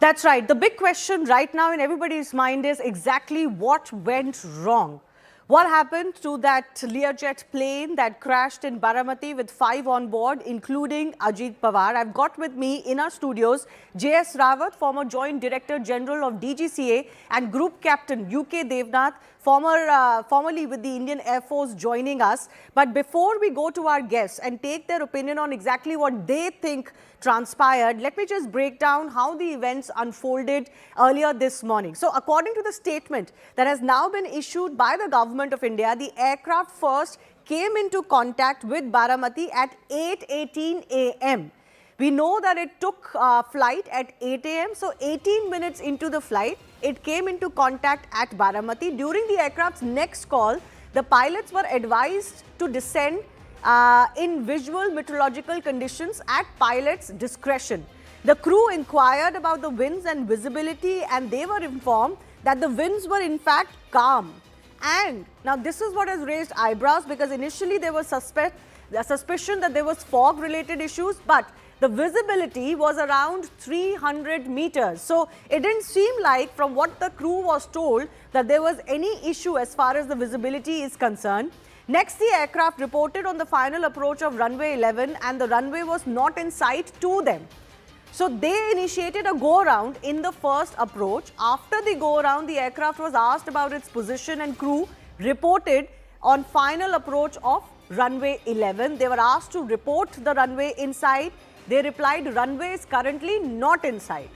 That's right. The big question right now in everybody's mind is exactly what went wrong. What happened to that Learjet plane that crashed in Baramati with 5 on board, including Ajit Pawar? I've got with me in our studios JS Rawat, former Joint Director General of DGCA, and Group Captain UK Devnath, formerly with the Indian Air Force, joining us. But before we go to our guests and take their opinion on exactly what they think transpired, let me just break down how the events unfolded earlier this morning. So according to the statement that has now been issued by the Government of India, the aircraft first came into contact with Baramati at 8:18 a.m. We know that it took flight at 8 a.m. So 18 minutes into the flight, it came into contact at Baramati. During the aircraft's next call, the pilots were advised to descend in visual meteorological conditions at pilot's discretion. The crew inquired about the winds and visibility, and they were informed that the winds were in fact calm. And now this is what has raised eyebrows, because initially there was suspicion that there was fog related issues, but the visibility was around 300 meters. So it didn't seem like, from what the crew was told, that there was any issue as far as the visibility is concerned. Next, the aircraft reported on the final approach of runway 11, and the runway was not in sight to them. So they initiated a go-around in the first approach. After the go-around, the aircraft was asked about its position, and crew reported on final approach of runway 11. They were asked to report the runway in sight. They replied, runway is currently not in sight.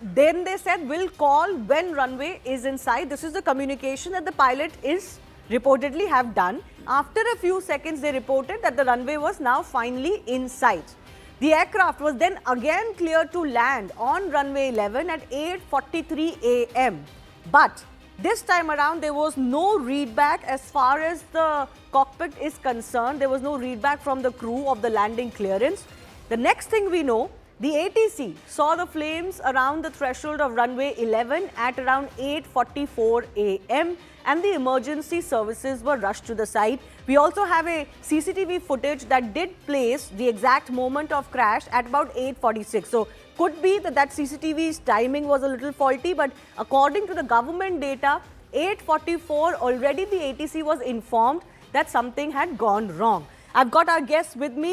Then they said, we'll call when runway is in sight. This is the communication that the pilot is reportedly have done. After a few seconds, they reported that the runway was now finally in sight. The aircraft was then again cleared to land on runway 11 at 8:43 a.m. But this time around, there was no readback as far as the cockpit is concerned. There was no readback from the crew of the landing clearance. The next thing we know, the ATC saw the flames around the threshold of runway 11 at around 8:44 a.m. and the emergency services were rushed to the site. We also have a CCTV footage that did place the exact moment of crash at about 8:46. So could be that CCTV's timing was a little faulty, but according to the government data, 8:44 already the ATC was informed that something had gone wrong. I've got our guests with me.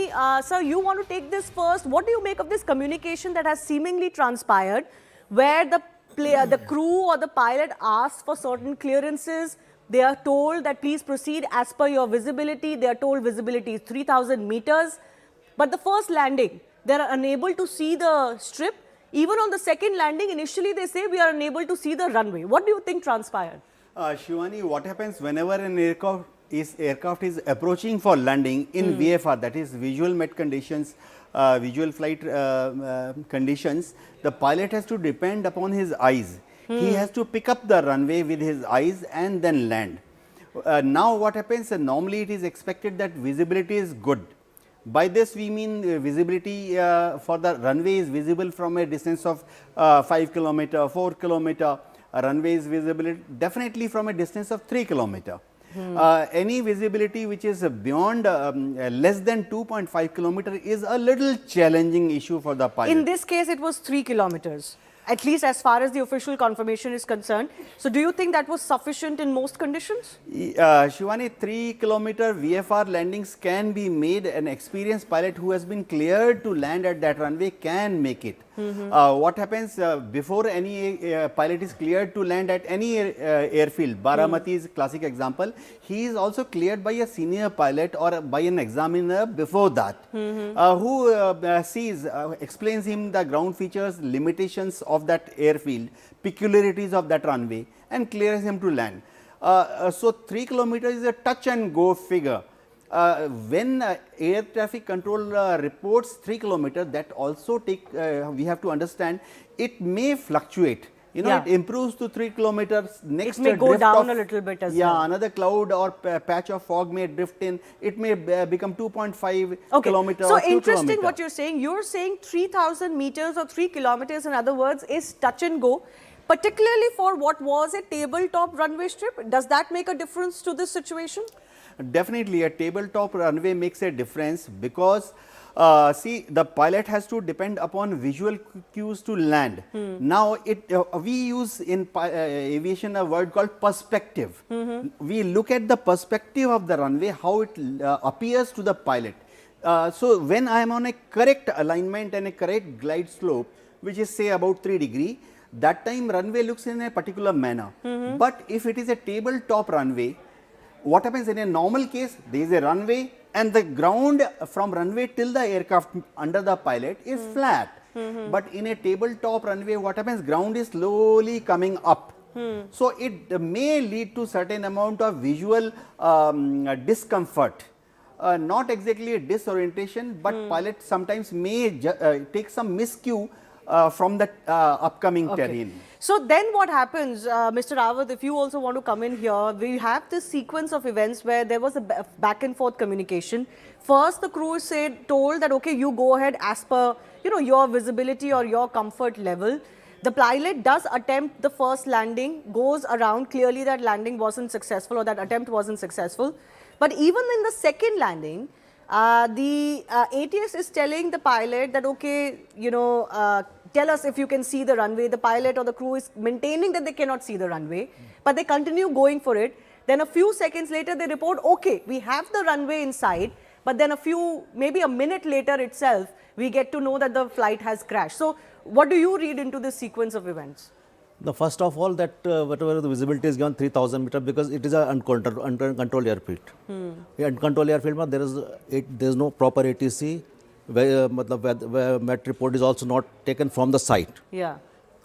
Sir, you want to take this first. What do you make of this communication that has seemingly transpired, where the crew or the pilot asks for certain clearances? They are told that please proceed as per your visibility. They are told visibility is 3,000 meters. But the first landing, they are unable to see the strip. Even on the second landing, initially they say we are unable to see the runway. What do you think transpired? Shivani, what happens whenever an aircraft is approaching for landing in VFR, that is visual met conditions, visual flight conditions, the pilot has to depend upon his eyes. He has to pick up the runway with his eyes and then land. Now what happens, normally it is expected that visibility is good. By this we mean visibility for the runway is visible from a distance of 5 km, 4 km. A runway is visible definitely from a distance of 3 km. Any visibility which is beyond less than 2.5 km is a little challenging issue for the pilot. In this case, it was 3 kilometers, at least as far as the official confirmation is concerned. So do you think that was sufficient in most conditions? Shivani, 3 km VFR landings can be made. An experienced pilot who has been cleared to land at that runway can make it. What happens before any pilot is cleared to land at any airfield, Baramati is a classic example, he is also cleared by a senior pilot or by an examiner before that, who explains him the ground features, limitations of that airfield, peculiarities of that runway, and clears him to land. So 3 kilometers is a touch and go figure. When air traffic control reports 3 km, that also we have to understand it may fluctuate. You know, it improves to 3 kilometers. Next, it may go down a little bit as well. Another cloud or patch of fog may drift in. It may become 2.5 kilometers. So interesting what you're saying. You're saying 3,000 meters or 3 kilometers, in other words, is touch and go. Particularly for what was a tabletop runway strip. Does that make a difference to this situation? Definitely, a tabletop runway makes a difference because see, the pilot has to depend upon visual cues to land. Now, we use in aviation a word called perspective. We look at the perspective of the runway, how it appears to the pilot. So, when I am on a correct alignment and a correct glide slope, which is say about 3 degree, that time runway looks in a particular manner. But if it is a tabletop runway, what happens in a normal case, there is a runway and the ground from runway till the aircraft under the pilot is flat. But in a tabletop runway, what happens, ground is slowly coming up. So, it may lead to certain amount of visual discomfort. Not exactly a disorientation, but pilot sometimes may take some miscue from the upcoming terrain. So then what happens, Mr. Rawat, if you also want to come in here, we have this sequence of events where there was a back and forth communication. First, the crew is told that, okay, you go ahead as per, your visibility or your comfort level. The pilot does attempt the first landing, goes around, clearly that landing wasn't successful or that attempt wasn't successful. But even in the second landing, the ATS is telling the pilot that, okay, tell us if you can see the runway. The pilot or the crew is maintaining that they cannot see the runway, but they continue going for it. Then a few seconds later, they report, okay, we have the runway in sight, but then maybe a minute later itself, we get to know that the flight has crashed. So what do you read into this sequence of events? The first of all, that whatever the visibility is given 3000 meters, because it is an uncontrolled airfield. Uncontrolled airfield, there is no proper ATC. Where Met report is also not taken from the site. Yeah.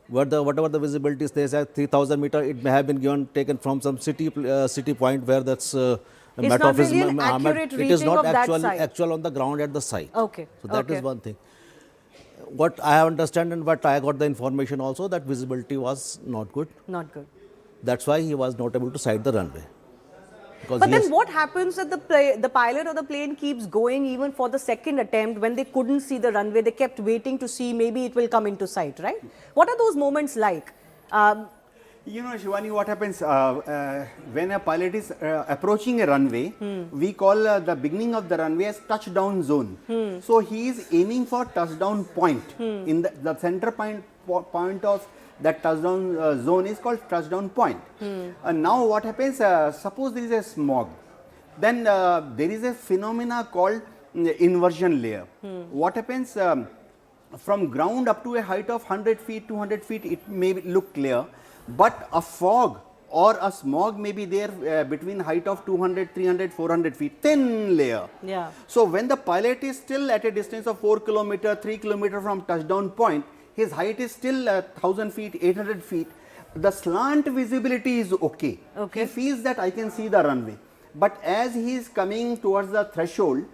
Whatever the visibility is, they say 3000 meters, it may have been taken from some city point where that's Met office. Really an accurate it is not of actual on the ground at the site. Okay. So that is one thing. What I understand and what I got the information also, that visibility was not good. Not good. That's why he was not able to sight the runway. But then what happens that the pilot or the plane keeps going even for the second attempt when they couldn't see the runway? They kept waiting to see maybe it will come into sight, right? What are those moments like? Shivani, what happens when a pilot is approaching a runway, we call the beginning of the runway as touchdown zone. So, he is aiming for touchdown point. In the center point of that touchdown zone is called touchdown point. Now, what happens, suppose there is a smog, then there is a phenomena called inversion layer. What happens, from ground up to a height of 100 feet, 200 feet, it may look clear, but a fog or a smog may be there between height of 200, 300, 400 feet, thin layer. Yeah. So, when the pilot is still at a distance of 4 kilometer, 3 kilometer from touchdown point, his height is still 1000 feet, 800 feet. The slant visibility is okay. He feels that I can see the runway. But as he is coming towards the threshold,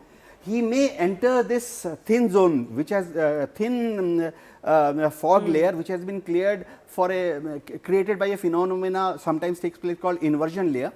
he may enter this thin zone, which has thin fog layer, which has been cleared for created by a phenomena sometimes takes place called inversion layer.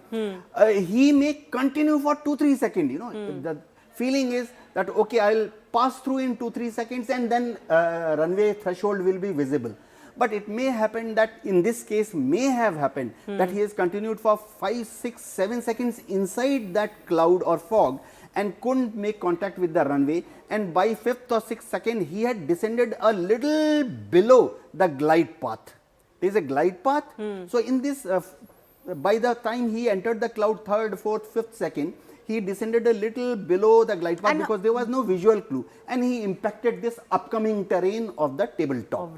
He may continue for 2-3 seconds. The feeling is that, okay, I will pass through in 2-3 seconds and then runway threshold will be visible. But it may happen that in this case may have happened that he has continued for 5, 6, 7 seconds inside that cloud or fog and couldn't make contact with the runway, and by 5th or 6th second he had descended a little below the glide path. There is a glide path. So, in this by the time he entered the cloud 3rd, 4th, 5th second, he descended a little below the glide path because there was no visual clue, and he impacted this upcoming terrain of the tabletop.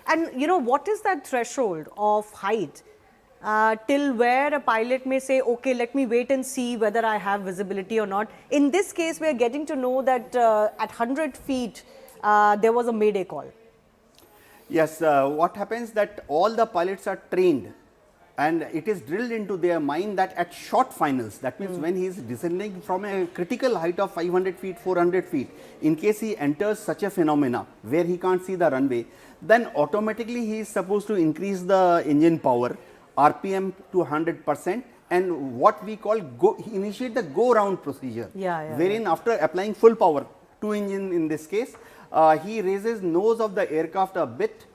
And what is that threshold of height till where a pilot may say, okay, let me wait and see whether I have visibility or not? In this case, we are getting to know that at 100 feet, there was a mayday call. Yes, what happens that all the pilots are trained, and it is drilled into their mind that at short finals, that means when he is descending from a critical height of 500 feet, 400 feet, in case he enters such a phenomena where he can't see the runway, then automatically he is supposed to increase the engine power, RPM to 100%, and what we call initiate the go round procedure, wherein after applying full power, 2 engine in this case, he raises nose of the aircraft a bit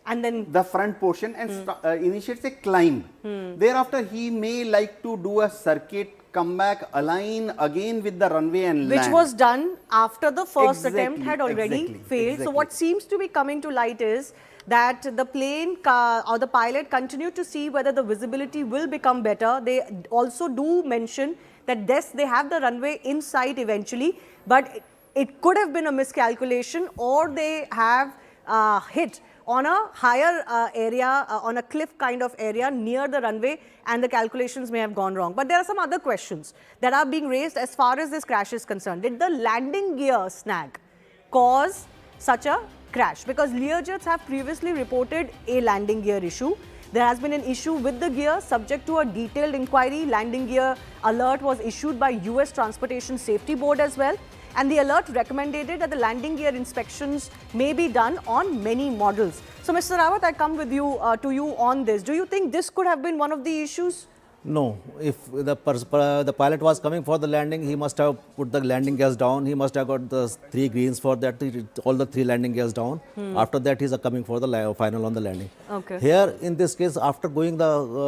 And then the front portion and initiates a climb. Thereafter, he may like to do a circuit, come back, align again with the runway and land. which was done after the first attempt Exactly, had already exactly, failed. So what seems to be coming to light is that the plane or the pilot continued to see whether the visibility will become better. They also do mention that yes, they have the runway in sight eventually, but it could have been a miscalculation, or they have hit on a higher area, on a cliff kind of area near the runway, and the calculations may have gone wrong. But there are some other questions that are being raised as far as this crash is concerned. Did the landing gear snag cause such a crash? Because Learjets have previously reported a landing gear issue. There has been an issue with the gear subject to a detailed inquiry. Landing gear alert was issued by US Transportation Safety Board as well. And the alert recommended that the landing gear inspections may be done on many models. So, Mr. Rawat, I come with you to you on this. Do you think this could have been one of the issues? No, if the pilot was coming for the landing, he must have put the landing gears down. He must have got the 3 greens for that, all the 3 landing gears down. After that, he's coming for the final on the landing. Okay. Here, in this case, after going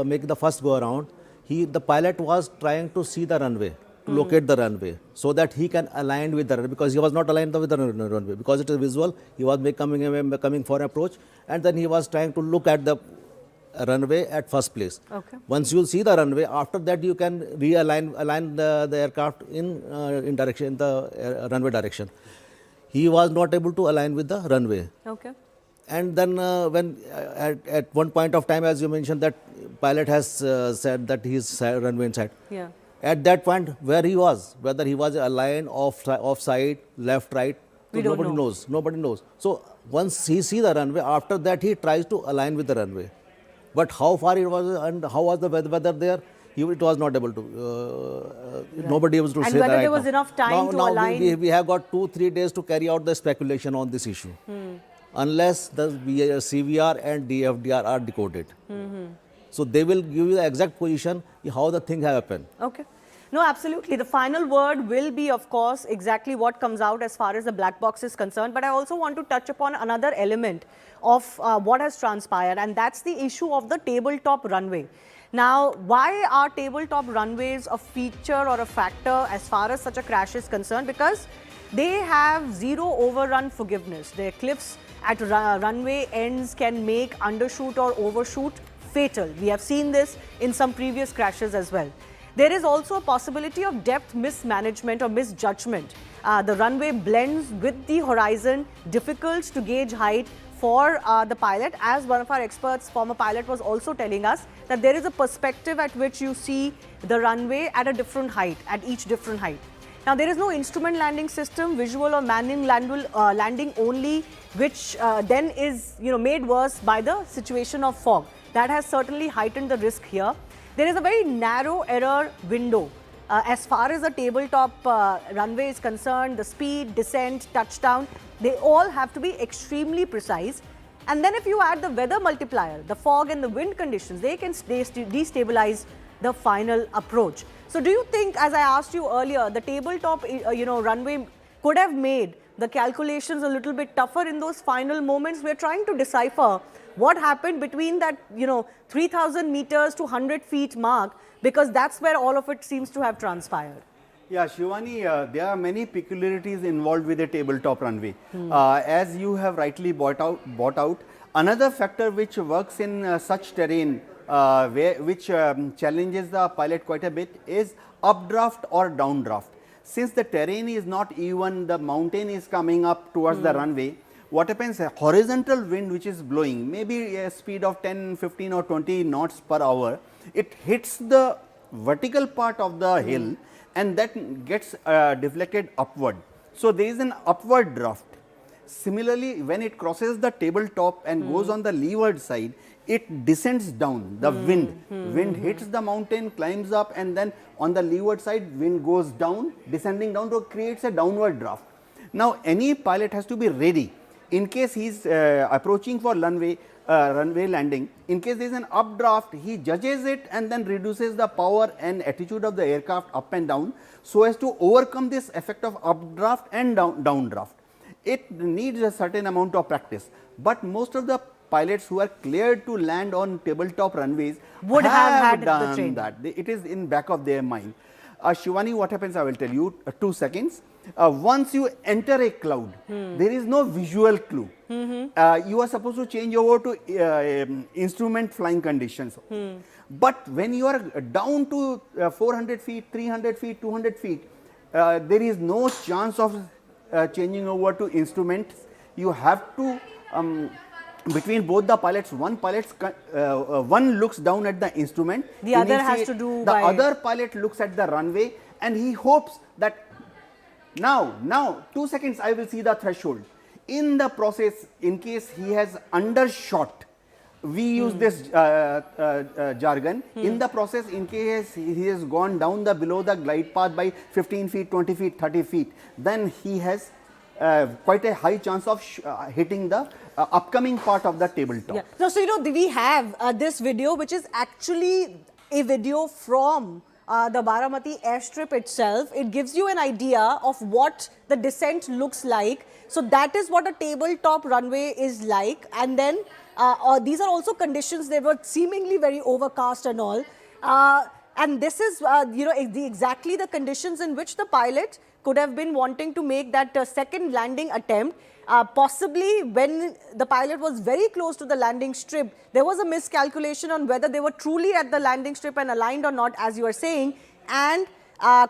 making the first go around, the pilot was trying to see the runway, to locate the runway, so that he can align with the runway, because he was not aligned with the runway, because it is visual. He was coming for approach, and then he was trying to look at the runway at first place. Okay. Once you see the runway, after that you can align the aircraft in direction, the runway direction. He was not able to align with the runway. Okay. And then when at one point of time, as you mentioned, that pilot has said that he is runway inside. Yeah. At that point, where he was, whether he was aligned off side, left, right, We don't nobody know. knows. Nobody knows. So once he see the runway, after that he tries to align with the runway. But how far it was and how was the weather there, it was not able to. Nobody was to And say that. whether there right was now. enough time to now align. we have got 2-3 days to carry out the speculation on this issue, unless the CVR and DFDR are decoded. So they will give you the exact position how the thing happened. Okay. No, absolutely. The final word will be, of course, exactly what comes out as far as the black box is concerned. But I also want to touch upon another element of what has transpired, and that's the issue of the tabletop runway. Now, why are tabletop runways a feature or a factor as far as such a crash is concerned? Because they have zero overrun forgiveness. Their cliffs at runway ends can make undershoot or overshoot fatal. We have seen this in some previous crashes as well. There is also a possibility of depth mismanagement or misjudgment. The runway blends with the horizon, difficult to gauge height for the pilot. As one of our experts, former pilot, was also telling us that there is a perspective at which you see the runway at a different height, at each different height. Now, there is no instrument landing system, visual or manual landing only, which then is made worse by the situation of fog. That has certainly heightened the risk here. There is a very narrow error window as far as the tabletop runway is concerned. The speed, descent, touchdown, they all have to be extremely precise. And then if you add the weather multiplier, the fog and the wind conditions, they can destabilize the final approach. So do you think, as I asked you earlier, the tabletop runway could have made the calculations a little bit tougher in those final moments? We're trying to decipher what happened between that 3,000 meters to 100 feet mark, because that's where all of it seems to have transpired. Yeah, Shivani, there are many peculiarities involved with the tabletop runway. As you have rightly brought out, another factor which works in such terrain, which challenges the pilot quite a bit, is updraft or downdraft. Since the terrain is not even, the mountain is coming up towards the runway, what happens, a horizontal wind which is blowing, maybe a speed of 10, 15 or 20 knots per hour, it hits the vertical part of the hill and that gets deflected upward. So there is an upward draft. Similarly, when it crosses the tabletop and goes on the leeward side, it descends down. The wind hits the mountain, climbs up, and then on the leeward side, wind goes down, descending down, to creates a downward draft. Now, any pilot has to be ready in case he is approaching for runway landing. In case there is an updraft, he judges it and then reduces the power and attitude of the aircraft up and down, so as to overcome this effect of updraft and downdraft. It needs a certain amount of practice, but most of the pilots who are cleared to land on tabletop runways Would have had the done training. that. It is in back of their mind. Shivani, what happens, I will tell you, 2 seconds. Once you enter a cloud, there is no visual clue. You are supposed to change over to instrument flying conditions. But when you are down to 400 feet, 300 feet, 200 feet, there is no chance of changing over to instruments. You have to, between both the pilots, one looks down at the instrument. The other has to do the by... other pilot looks at the runway and he hopes that now 2 seconds I will see the threshold. In the process, in case he has undershot, we use this jargon. In the process, in case he has gone down below the glide path by 15 feet, 20 feet, 30 feet, then he has quite a high chance of hitting the upcoming part of the tabletop. Yeah. No, so you know, we have this video, which is actually a video from the Baramati airstrip itself. It gives you an idea of what the descent looks like. So that is what a tabletop runway is like. And then these are also conditions. They were seemingly very overcast and all. And this is, you know, exactly the conditions in which the pilot could have been wanting to make that second landing attempt. Possibly when the pilot was very close to the landing strip, there was a miscalculation on whether they were truly at the landing strip and aligned or not, as you are saying, and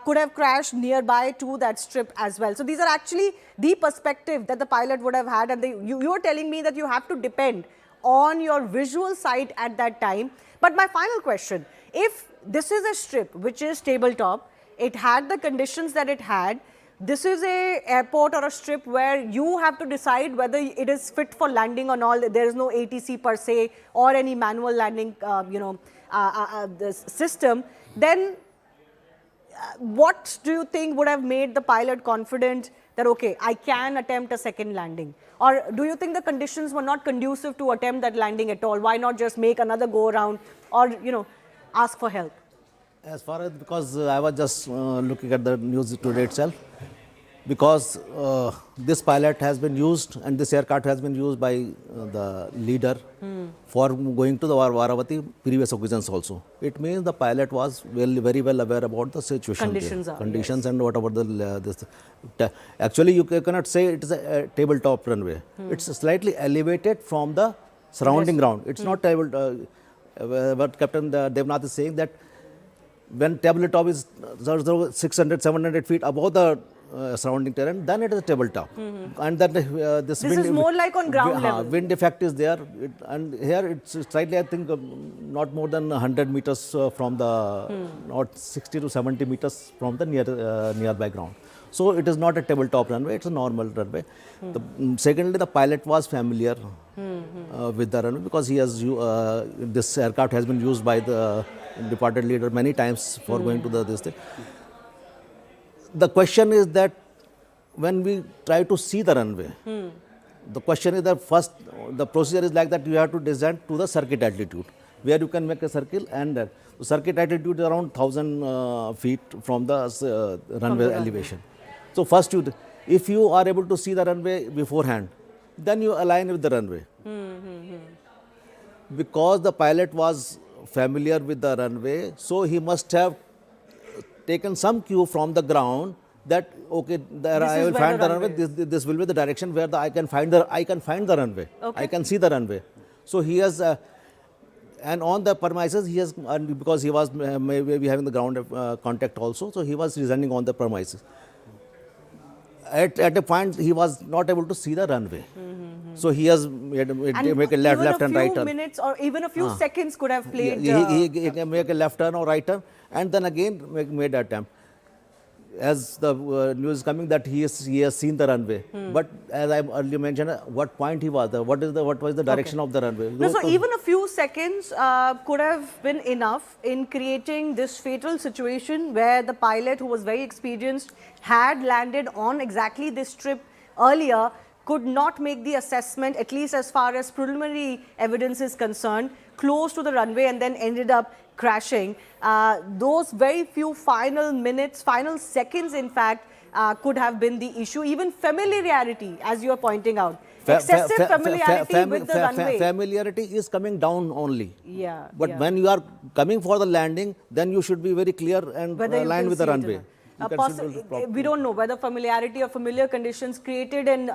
could have crashed nearby to that strip as well. So these are actually the perspective that the pilot would have had, and you are telling me that you have to depend on your visual sight at that time. But my final question, if this is a strip which is tabletop, it had the conditions that it had, this is a airport or a strip where you have to decide whether it is fit for landing or not. There is no ATC per se or any manual landing, the system. Then what do you think would have made the pilot confident that, okay, I can attempt a second landing? Or do you think the conditions were not conducive to attempt that landing at all? Why not just make another go around or, you know, ask for help? As far as, because I was just looking at the news today itself, because this pilot has been used and this aircraft has been used by the leader for going to the Baramati previous occasions also. It means the pilot was very well aware about the situation. Conditions and whatever this. Actually, you cannot say it is a tabletop runway. It's slightly elevated from the surrounding ground. It's not table. What Captain Devnath is saying, that when tabletop is 600, 700 feet above the surrounding terrain, then it is a tabletop. And that this wind, is more like on ground level. Wind effect is there, and here it's slightly, I think, not more than 100 meters from the, not 60 to 70 meters from the nearby ground. So it is not a tabletop runway, it's a normal runway. Secondly, the pilot was familiar with the runway, because he has this aircraft has been used by the departed leader many times for going to this thing. The question is that when we try to see the runway, the question is that first, the procedure is like that you have to descend to the circuit altitude, where you can make a circle, and the circuit altitude is around 1000 feet from the runway elevation. So first, if you are able to see the runway beforehand, then you align with the runway. Because the pilot was familiar with the runway, so he must have taken some cue from the ground that, okay, there I will find the runway. This will be the direction where I can find the runway. Okay. I can see the runway. So he has, and on the premises he has, and because he was maybe having the ground contact also, so he was descending on the premises. At a point, he was not able to see the runway. So he has made a left and right turn. A few minutes or even a few seconds could have played. He can make a left turn or right turn, and then again made an attempt. As the news is coming that he has seen the runway, but as I earlier mentioned, what point he was there, what was the direction of the runway? No, so even a few seconds could have been enough in creating this fatal situation where the pilot, who was very experienced, had landed on exactly this strip earlier, could not make the assessment, at least as far as preliminary evidence is concerned, close to the runway, and then ended up crashing. Those very few final minutes, final seconds in fact, could have been the issue. Even familiarity, as you are pointing out, excessive familiarity with the runway. Familiarity is coming down only. Yeah. But yeah. when you are coming for the landing, then you should be very clear and Whether you aligned can with the see it or runway. not. You can should do it properly. We don't know whether familiarity or familiar conditions created an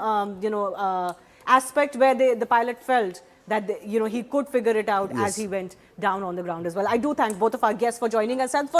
aspect where the pilot felt that he could figure it out as he went down on the ground as well. I do thank both of our guests for joining us and for